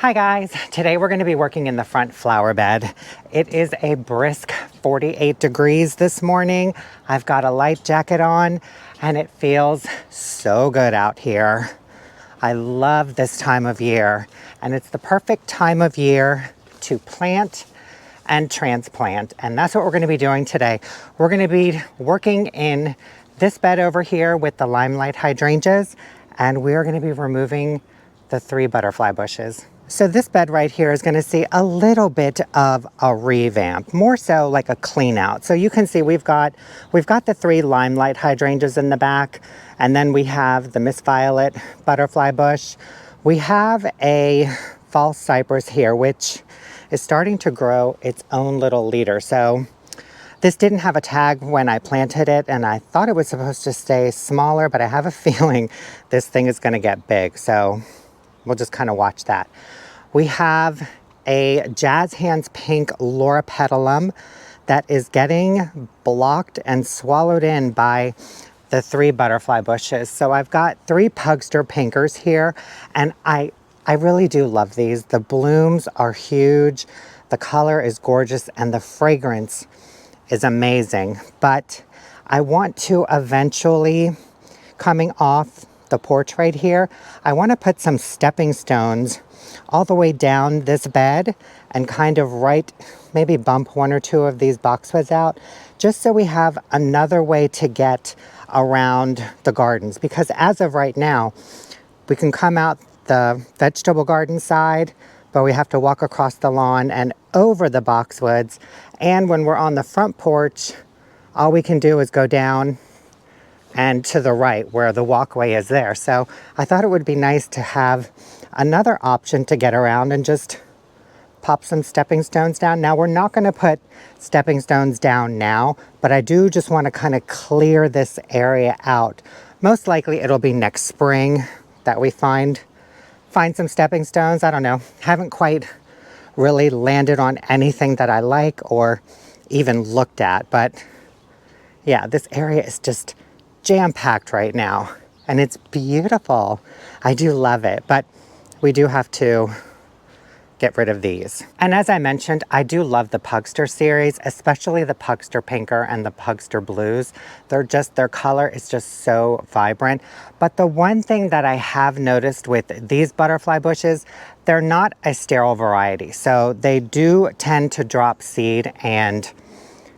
Hi guys, today we're going to be working in the front flower bed. It is a brisk 48 degrees this morning. I've got a light jacket on and it feels so good out here. I love this time of year and it's the perfect time of year to plant and transplant, and that's what we're going to be doing today. We're going to be working in this bed over here with the limelight hydrangeas, and we're going to be removing the 3 butterfly bushes. So this bed right here is going to see a little bit of a revamp, more so like a clean out. So you can see we've got the 3 limelight hydrangeas in the back, and then we have the Miss Violet butterfly bush. We have a false cypress here, which is starting to grow its own little leader. So this didn't have a tag when I planted it, and I thought it was supposed to stay smaller, but I have a feeling this thing is going to get big. So we'll just kind of watch that. We have a Jazz Hands Pink Loropetalum that is getting blocked and swallowed in by the 3 butterfly bushes. So I've got 3 Pugster Pinkers here, and I really do love these. The blooms are huge, the color is gorgeous, and the fragrance is amazing. But I want to eventually, coming off the porch right here, I want to put some stepping stones all the way down this bed and kind of maybe bump 1 or 2 of these boxwoods out, just so we have another way to get around the gardens. Because as of right now, we can come out the vegetable garden side, but we have to walk across the lawn and over the boxwoods. And when we're on the front porch, all we can do is go down and to the right where the walkway is there. So I thought it would be nice to have another option to get around and just pop some stepping stones down. Now we're not going to put stepping stones down now, but I do just want to kind of clear this area out. Most likely it'll be next spring that we find some stepping stones. I don't know. Haven't quite really landed on anything that I like or even looked at, but yeah, this area is just jam-packed right now and it's beautiful. I do love it, but we do have to get rid of these. And as I mentioned, I do love the Pugster series, especially the Pugster Pinker and the Pugster Blues. Their color is just so vibrant. But the one thing that I have noticed with these butterfly bushes, they're not a sterile variety. So they do tend to drop seed and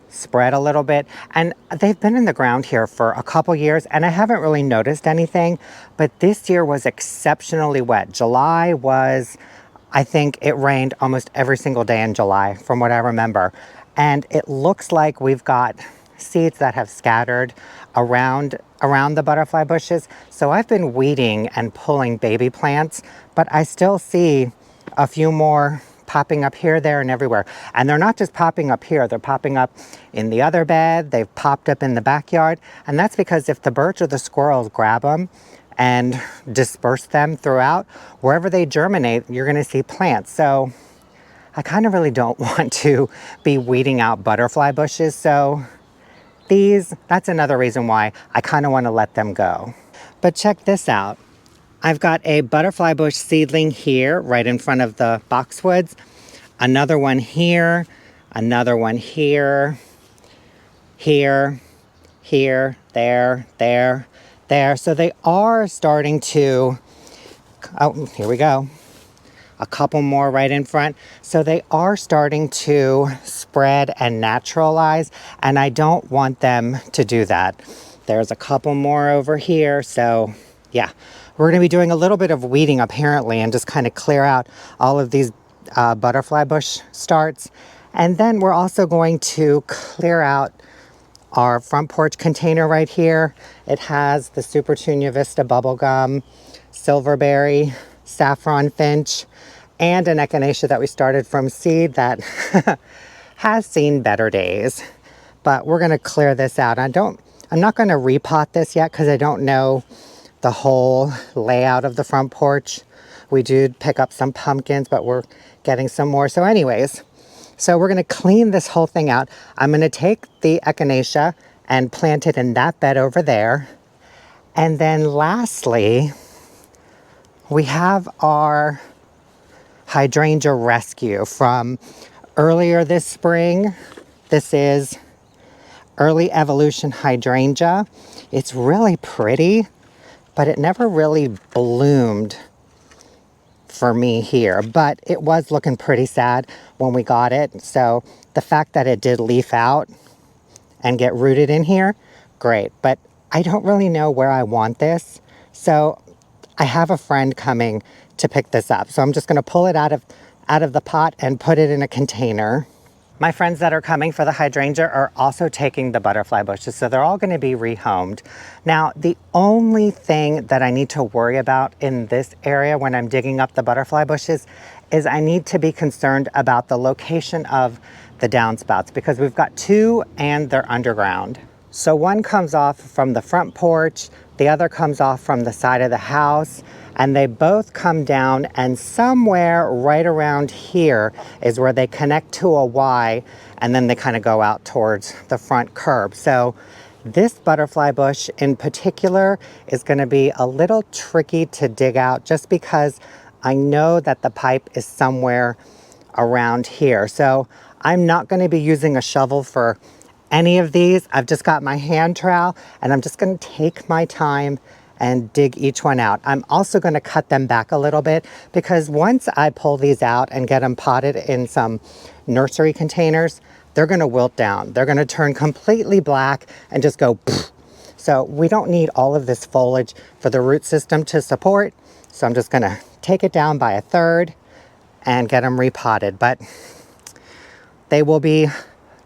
spread a little bit, and they've been in the ground here for a couple years and I haven't really noticed anything, but this year was exceptionally wet. July was, I think it rained almost every single day in July from what I remember, and it looks like we've got seeds that have scattered around the butterfly bushes. So I've been weeding and pulling baby plants, but I still see a few more popping up here, there, and everywhere. And they're not just popping up here, they're popping up in the other bed, they've popped up in the backyard, and that's because if the birds or the squirrels grab them and disperse them throughout, wherever they germinate, you're going to see plants. So I kind of really don't want to be weeding out butterfly bushes, so that's another reason why I kind of want to let them go. But check this out. I've got a butterfly bush seedling here right in front of the boxwoods, another one here, another one here, here, here, there, there, there. So they are starting to, oh, here we go. A couple more right in front. So they are starting to spread and naturalize, and I don't want them to do that. There's a couple more over here. So yeah, we're going to be doing a little bit of weeding apparently and just kind of clear out all of these butterfly bush starts. And then we're also going to clear out our front porch container right here. It has the Supertunia Vista bubblegum, silverberry, saffron finch, and an echinacea that we started from seed that has seen better days. But we're going to clear this out. I'm not going to repot this yet because I don't know the whole layout of the front porch. We did pick up some pumpkins, but we're getting some more. So anyways, so we're going to clean this whole thing out. I'm going to take the echinacea and plant it in that bed over there. And then lastly, we have our hydrangea rescue from earlier this spring. This is early evolution hydrangea. It's really pretty, but it never really bloomed for me here, but it was looking pretty sad when we got it. So the fact that it did leaf out and get rooted in here, great. But I don't really know where I want this. So I have a friend coming to pick this up. So I'm just gonna pull it out of the pot and put it in a container. My friends that are coming for the hydrangea are also taking the butterfly bushes, so they're all going to be rehomed. Now, the only thing that I need to worry about in this area when I'm digging up the butterfly bushes is I need to be concerned about the location of the downspouts, because we've got two and they're underground. So one comes off from the front porch, the other comes off from the side of the house, and they both come down, and somewhere right around here is where they connect to a Y, and then they kind of go out towards the front curb. So this butterfly bush in particular is going to be a little tricky to dig out, just because I know that the pipe is somewhere around here. So I'm not going to be using a shovel for any of these. I've just got my hand trowel, and I'm just going to take my time and dig each one out. I'm also going to cut them back a little bit, because once I pull these out and get them potted in some nursery containers, they're going to wilt down. They're going to turn completely black and just go poof. So we don't need all of this foliage for the root system to support. So I'm just going to take it down by a third and get them repotted. But they will be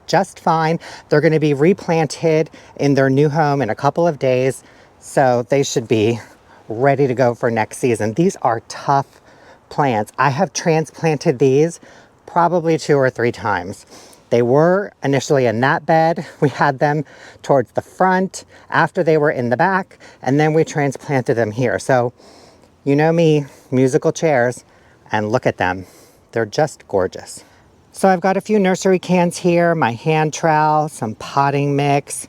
just fine. They're going to be replanted in their new home in a couple of days. So they should be ready to go for next season. These are tough plants. I have transplanted these probably 2 or 3 times. They were initially in that bed. We had them towards the front after they were in the back, and then we transplanted them here. So you know me, musical chairs, and look at them. They're just gorgeous. So I've got a few nursery cans here, my hand trowel, some potting mix.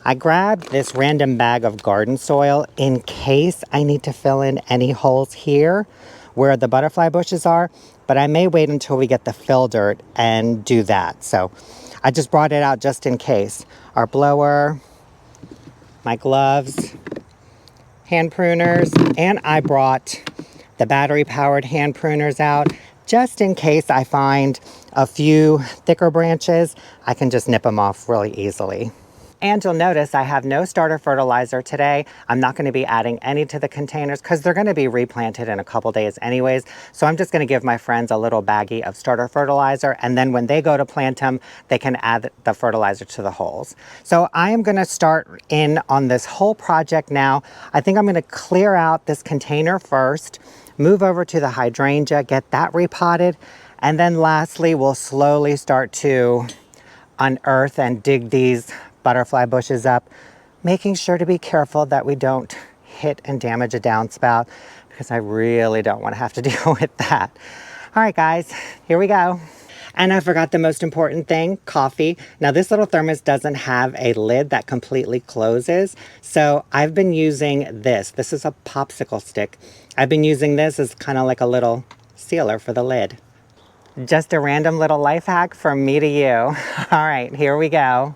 I grabbed this random bag of garden soil in case I need to fill in any holes here where the butterfly bushes are, but I may wait until we get the fill dirt and do that. So I just brought it out just in case. Our blower, my gloves, hand pruners, and I brought the battery powered hand pruners out just in case I find a few thicker branches. I can just nip them off really easily. And you'll notice I have no starter fertilizer today. I'm not going to be adding any to the containers because they're going to be replanted in a couple days anyways. So I'm just going to give my friends a little baggie of starter fertilizer, and then when they go to plant them, they can add the fertilizer to the holes. So I am going to start in on this whole project now. I think I'm going to clear out this container first, move over to the hydrangea, get that repotted, and then lastly, we'll slowly start to unearth and dig these butterfly bushes up, making sure to be careful that we don't hit and damage a downspout, because I really don't want to have to deal with that. All right, guys, here we go. And I forgot the most important thing, coffee. Now this little thermos doesn't have a lid that completely closes. So I've been using this. This is a popsicle stick. I've been using this as kind of like a little sealer for the lid. Just a random little life hack from me to you. All right, here we go.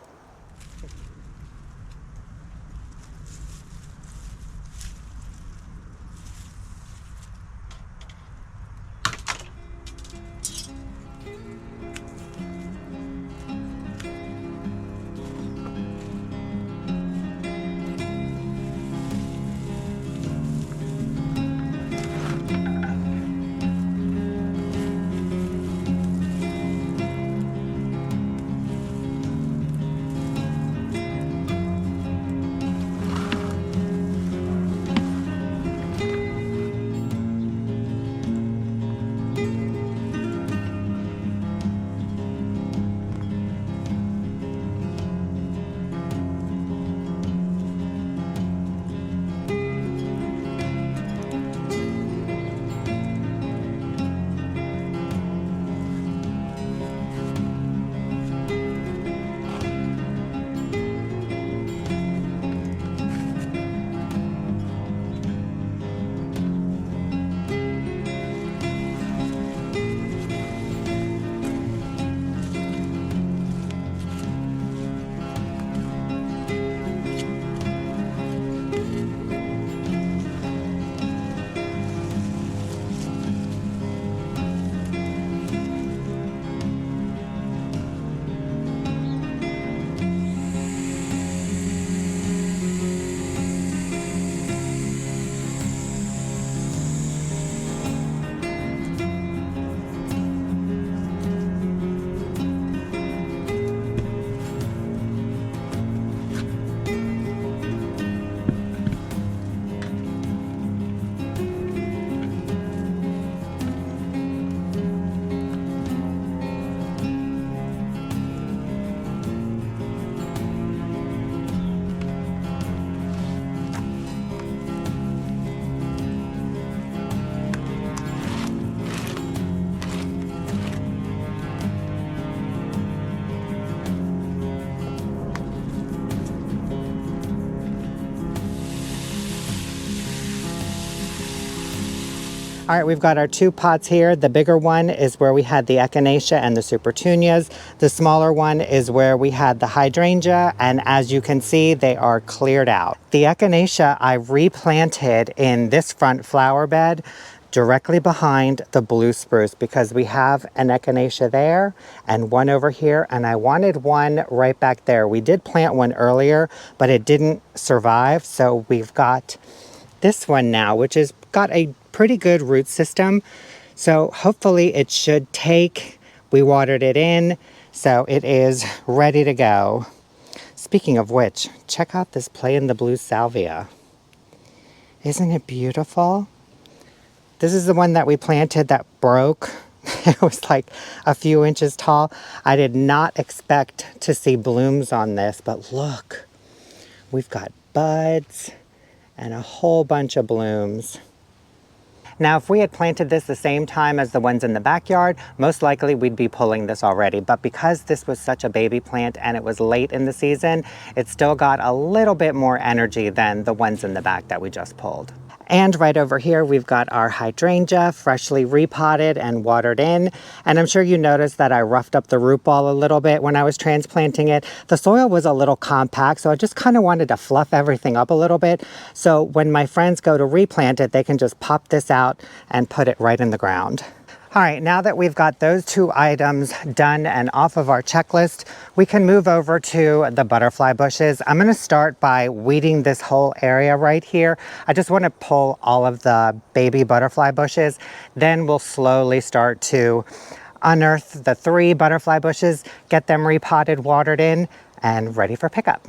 All right, we've got our 2 pots here. The bigger one is where we had the echinacea and the supertunias. The smaller one is where we had the hydrangea, and as you can see, they are cleared out. The echinacea I replanted in this front flower bed directly behind the blue spruce because we have an echinacea there and one over here, and I wanted one right back there. We did plant one earlier, but it didn't survive, so we've got this one now, which has got a pretty good root system. So hopefully it should take. We watered it in, so it is ready to go. Speaking of which, check out this play in the blue salvia. Isn't it beautiful? This is the one that we planted that broke. It was like a few inches tall. I did not expect to see blooms on this, but look, we've got buds and a whole bunch of blooms. Now, if we had planted this the same time as the ones in the backyard, most likely we'd be pulling this already. But because this was such a baby plant and it was late in the season, it still got a little bit more energy than the ones in the back that we just pulled. And right over here, we've got our hydrangea freshly repotted and watered in. And I'm sure you noticed that I roughed up the root ball a little bit when I was transplanting it. The soil was a little compact, so I just kind of wanted to fluff everything up a little bit. So when my friends go to replant it, they can just pop this out and put it right in the ground. All right, now that we've got those 2 items done and off of our checklist, we can move over to the butterfly bushes. I'm gonna start by weeding this whole area right here. I just wanna pull all of the baby butterfly bushes. Then we'll slowly start to unearth the 3 butterfly bushes, get them repotted, watered in, and ready for pickup.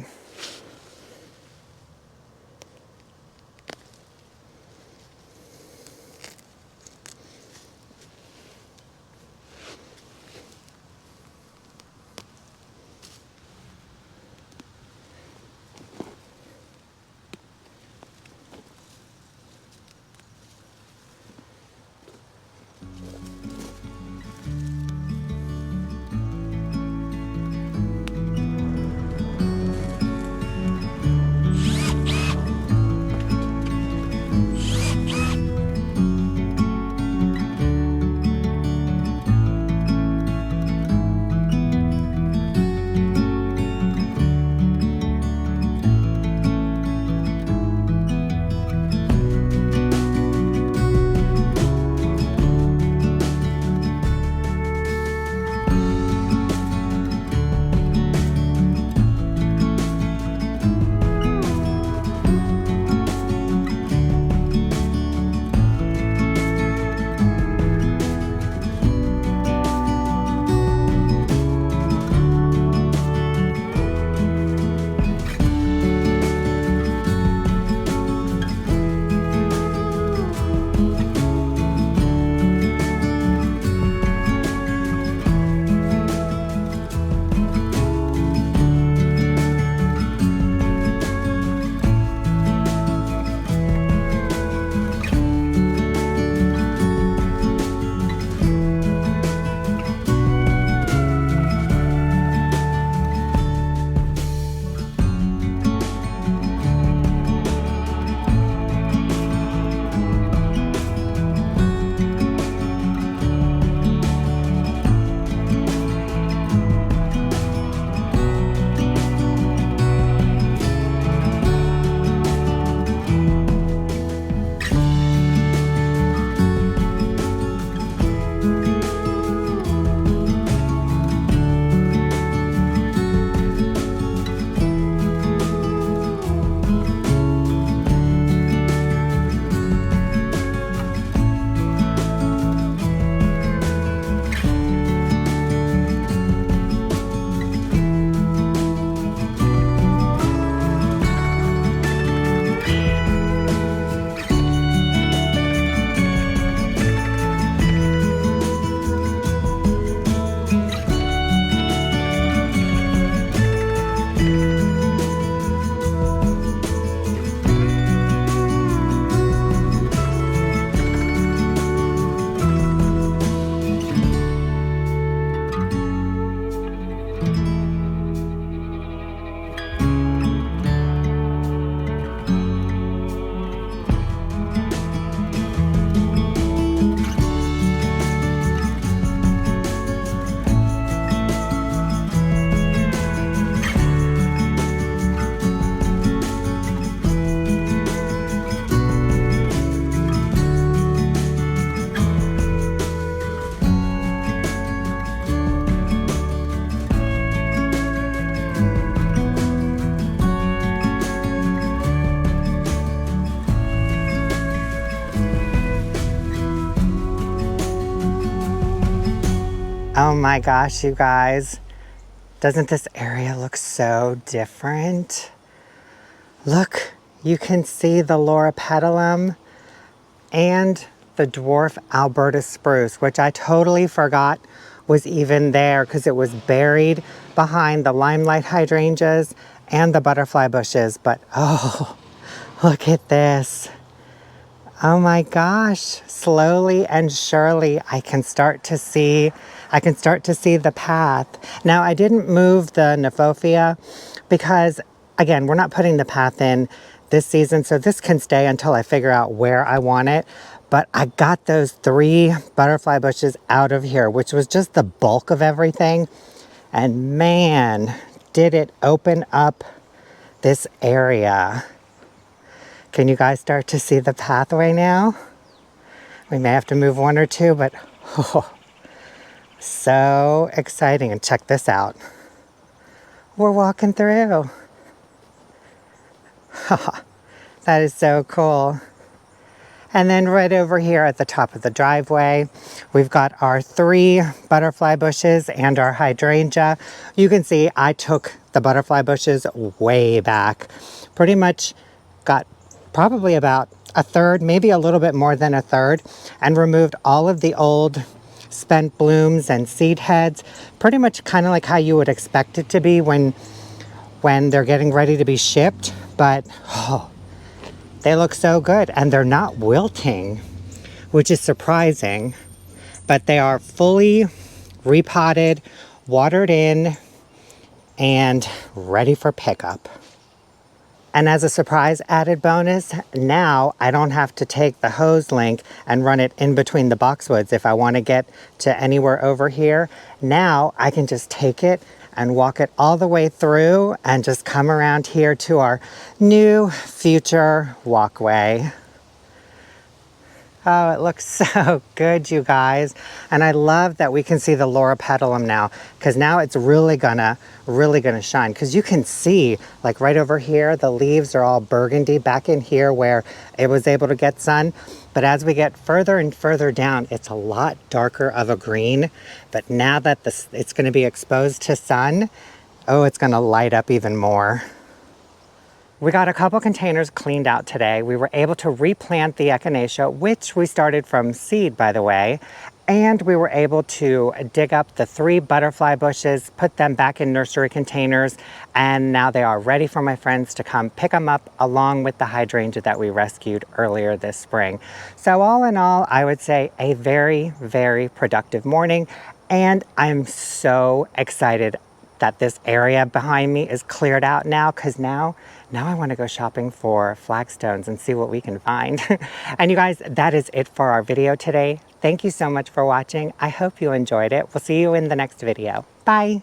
Oh my gosh, you guys. Doesn't this area look so different? Look, you can see the loropetalum and the dwarf Alberta spruce, which I totally forgot was even there because it was buried behind the limelight hydrangeas and the butterfly bushes. But oh, look at this. Oh my gosh, slowly and surely I can start to see the path. Now I didn't move the Nephofia because again, we're not putting the path in this season, so this can stay until I figure out where I want it. But I got those 3 butterfly bushes out of here, which was just the bulk of everything. And man, did it open up this area. Can you guys start to see the pathway now? We may have to move 1 or 2, but oh, so exciting. And check this out. We're walking through. That is so cool. And then right over here at the top of the driveway, we've got our 3 butterfly bushes and our hydrangea. You can see I took the butterfly bushes way back. Pretty much got probably about a third, maybe a little bit more than a third, and removed all of the old spent blooms and seed heads. Pretty much kind of like how you would expect it to be when they're getting ready to be shipped. But oh, they look so good, and they're not wilting, which is surprising. But they are fully repotted, watered in, and ready for pickup. And as a surprise added bonus, now I don't have to take the hose link and run it in between the boxwoods if I want to get to anywhere over here. Now I can just take it and walk it all the way through and just come around here to our new future walkway. Oh, it looks so good, you guys. And I love that we can see the loropetalum now, because now it's really gonna shine. Because you can see, like right over here, the leaves are all burgundy back in here where it was able to get sun. But as we get further and further down, it's a lot darker of a green. But now that it's gonna be exposed to sun, oh, it's gonna light up even more. We got a couple containers cleaned out today. We were able to replant the echinacea, which we started from seed, by the way. And we were able to dig up the 3 butterfly bushes, put them back in nursery containers, and now they are ready for my friends to come pick them up along with the hydrangea that we rescued earlier this spring. So all in all, I would say a very, very productive morning. And I'm so excited that this area behind me is cleared out now, because now I want to go shopping for flagstones and see what we can find. And you guys, that is it for our video today. Thank you so much for watching. I hope you enjoyed it. We'll see you in the next video. Bye.